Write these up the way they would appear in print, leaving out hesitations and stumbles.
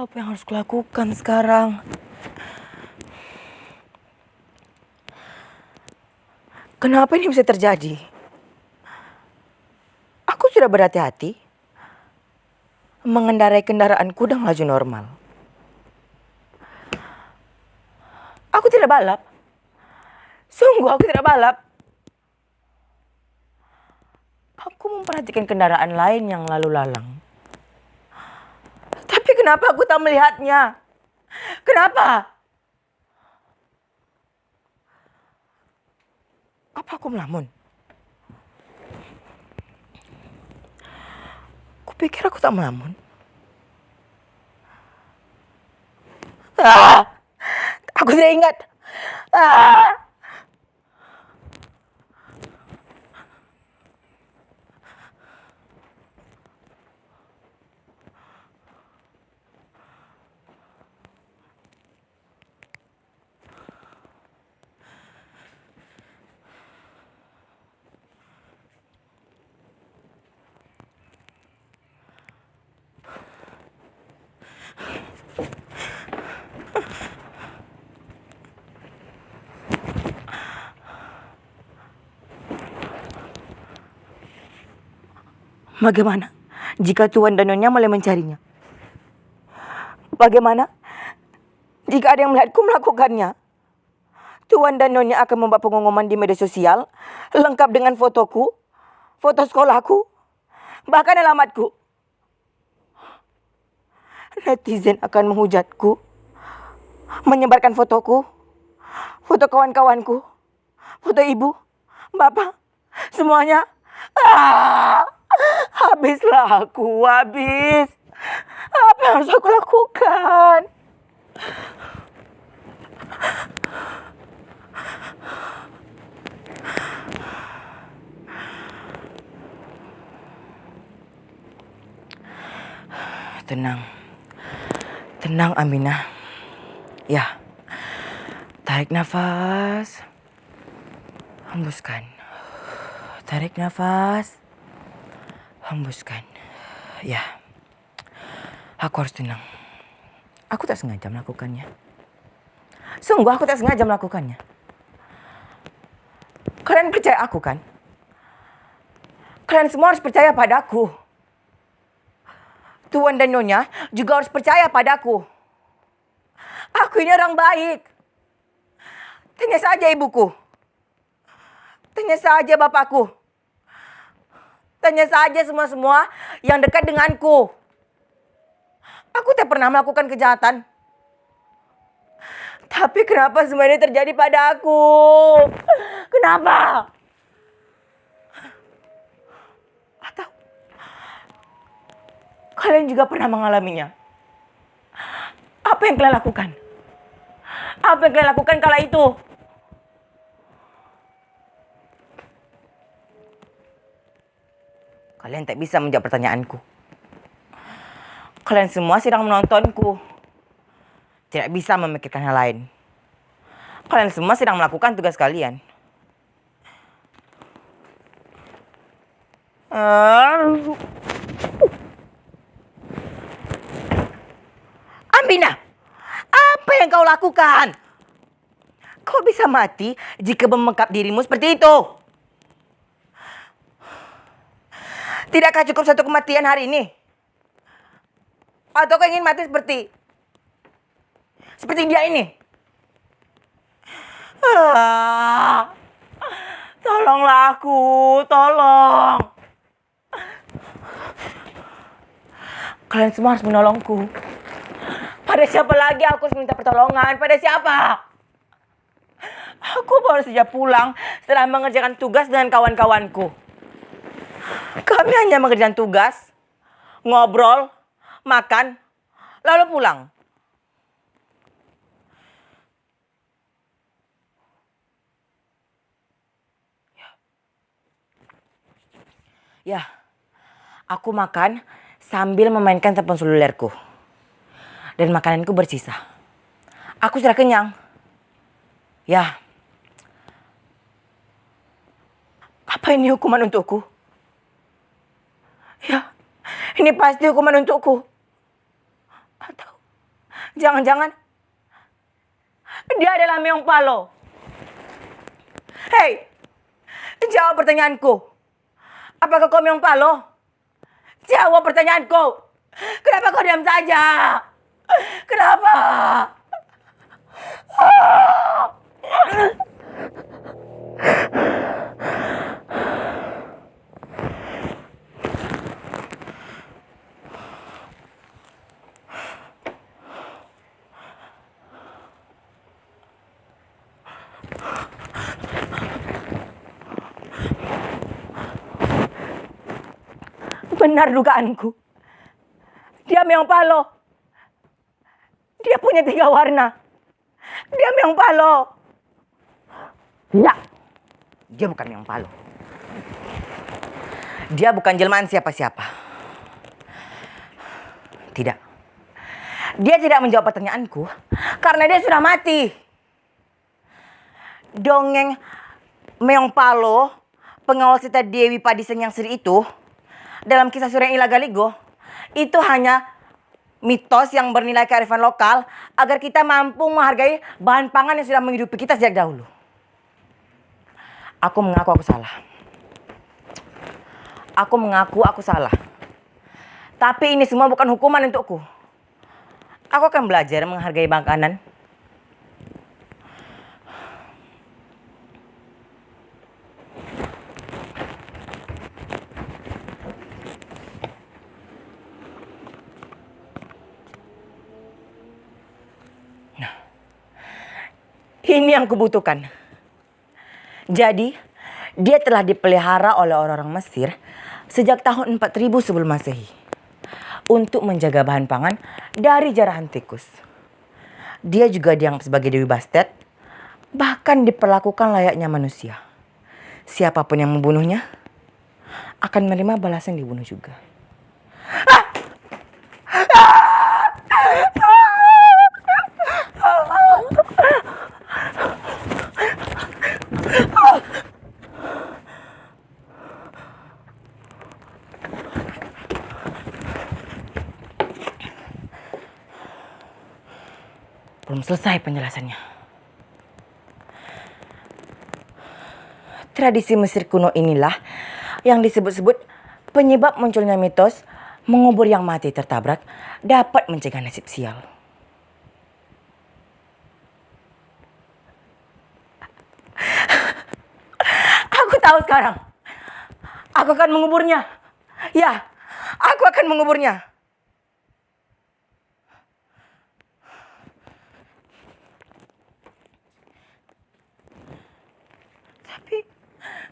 Apa yang harus kulakukan sekarang? Kenapa ini bisa terjadi? Aku sudah berhati-hati mengendarai kendaraanku dengan laju normal. Aku tidak balap. Sungguh aku tidak balap. Aku memperhatikan kendaraan lain yang lalu lalang. Tapi kenapa aku tak melihatnya? Kenapa? Apa aku melamun? Kupikir aku tak melamun. Aku tidak ingat. Bagaimana jika Tuan dan Nyonya mulai mencarinya? Bagaimana jika ada yang melihatku melakukannya? Tuan dan Nyonya akan membuat pengumuman di media sosial lengkap dengan fotoku, foto sekolahku, bahkan alamatku. Netizen akan menghujatku, menyebarkan fotoku, foto kawan-kawanku, foto ibu, bapak, semuanya. Habislah aku, habis. Apa yang harus aku lakukan? Tenang. Tenang, Aminah. Ya. Tarik nafas. Hembuskan. Tarik nafas. Hembuskan. Ya. Aku harus tenang. Aku tak sengaja melakukannya. Sungguh aku tak sengaja melakukannya. Kalian percaya aku kan? Kalian semua harus percaya padaku. Tuan dan Nyonya juga harus percaya padaku. Aku ini orang baik. Tanya saja ibuku. Tanya saja bapakku. Tanya saja semua-semua yang dekat denganku. Aku tak pernah melakukan kejahatan. Tapi kenapa semua ini terjadi pada aku? Kenapa? Atau kalian juga pernah mengalaminya? Apa yang kalian lakukan? Apa yang kalian lakukan kala itu? Kalian tak bisa menjawab pertanyaanku. Kalian semua sedang menontonku. Tidak bisa memikirkan hal lain. Kalian semua sedang melakukan tugas kalian. Aminah, apa yang kau lakukan? Kau bisa mati jika membekap dirimu seperti itu. Tidakkah cukup satu kematian hari ini? Atau kau ingin mati seperti dia ini? Tolonglah aku, tolong. Kalian semua harus menolongku. Pada siapa lagi aku harus minta pertolongan? Pada siapa? Aku baru saja pulang setelah mengerjakan tugas dengan kawan-kawanku. Kami hanya mengerjakan tugas, ngobrol, makan, lalu pulang. Ya, aku makan sambil memainkan telepon selulerku. Dan makananku bersisa. Aku sudah kenyang. Ya. Apa ini hukuman untukku? Ya, ini pasti hukuman untukku. Atau Jangan-jangan dia adalah Meong Palo. Hei, jawab pertanyaanku. Apakah kau Meong Palo? Jawab pertanyaanku. Kenapa kau diam saja? Kenapa? Benar dugaanku. Dia Meong Palo. Dia punya 3 warna. Dia Meong Palo. Tidak. Dia bukan Meong Palo. Dia bukan jelmaan siapa-siapa. Tidak. Dia tidak menjawab pertanyaanku karena dia sudah mati. Dongeng Meong Palo, pengawal Sita Dewi Padisen yang Sri itu, dalam kisah Surya Ila Galigo, itu hanya mitos yang bernilai kearifan lokal agar kita mampu menghargai bahan pangan yang sudah menghidupi kita sejak dahulu. Aku mengaku aku salah. Aku mengaku aku salah. Tapi ini semua bukan hukuman untukku. Aku akan belajar menghargai makanan. Ini yang kubutuhkan. Jadi, dia telah dipelihara oleh orang-orang Mesir sejak tahun 4000 sebelum Masehi untuk menjaga bahan pangan dari jarahan tikus. Dia juga dianggap sebagai Dewi Bastet, bahkan diperlakukan layaknya manusia. Siapapun yang membunuhnya akan menerima balasan dibunuh juga. Belum selesai penjelasannya. Tradisi Mesir kuno inilah yang disebut-sebut penyebab munculnya mitos mengubur yang mati tertabrak dapat mencegah nasib sial. Aku tahu sekarang. Aku akan menguburnya. Ya, aku akan menguburnya. Tapi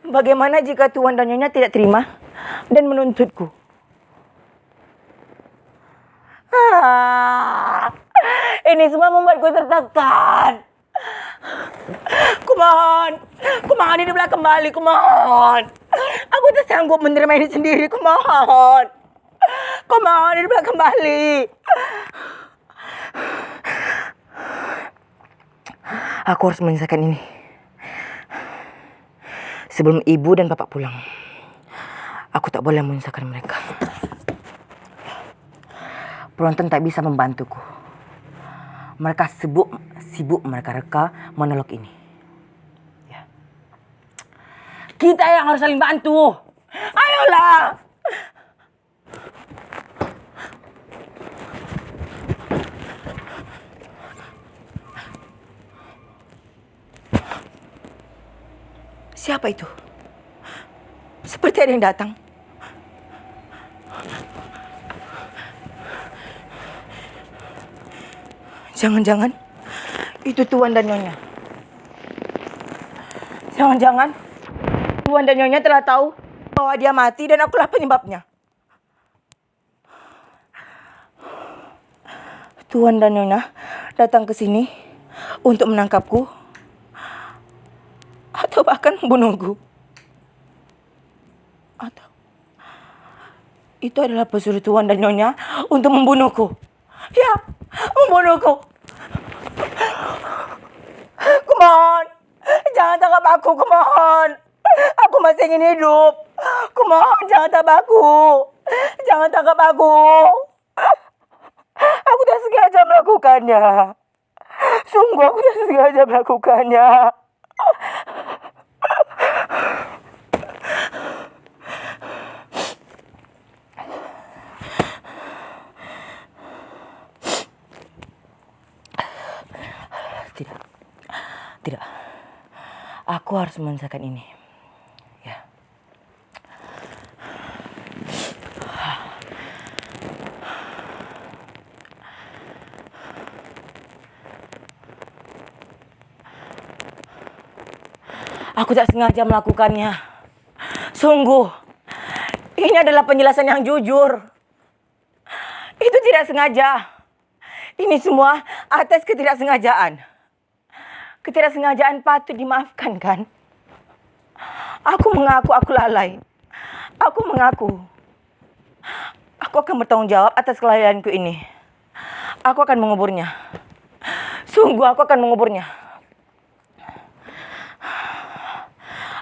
bagaimana jika Tuan dan Nyonya tidak terima dan menuntutku? Ini semua membuatku tertekan. Kumohon hiduplah kembali, kumohon. Aku tak sanggup menerima ini sendiri, kumohon hiduplah kembali. Aku harus menyelesaikan ini sebelum ibu dan bapak pulang. Aku tak boleh menyusahkan mereka. Penonton tak bisa membantuku. Mereka sibuk mereka monolog ini. Ya. Kita yang harus saling bantu. Ayolah. Siapa itu? Seperti ada yang datang. Jangan-jangan itu Tuan dan Nyonya. Jangan-jangan Tuan dan Nyonya telah tahu bahwa dia mati dan akulah penyebabnya. Tuan dan Nyonya datang ke sini untuk menangkapku atau bahkan membunuhku. Atau itu adalah pesuruh Tuan dan Nyonya untuk membunuhku. Ya, membunuhku. Kumohon, jangan tangkap aku, kumohon. Aku masih ingin hidup. Kumohon, jangan tangkap aku. Jangan tangkap aku. Aku tak sengaja melakukannya. Sungguh aku tidak sengaja melakukannya. Tidak. Tidak. Aku harus menyelesaikan ini. Ya. Aku tak sengaja melakukannya. Sungguh. Ini adalah penjelasan yang jujur. Itu tidak sengaja. Ini semua atas ketidaksengajaan. Ketidaksengajaan patut dimaafkan, kan? Aku mengaku aku lalai. Aku mengaku. Aku akan bertanggung jawab atas kelalaianku ini. Aku akan menguburnya. Sungguh aku akan menguburnya.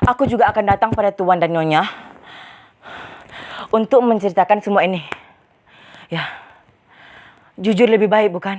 Aku juga akan datang pada Tuan dan Nyonya untuk menceritakan semua ini. Ya, jujur lebih baik, bukan?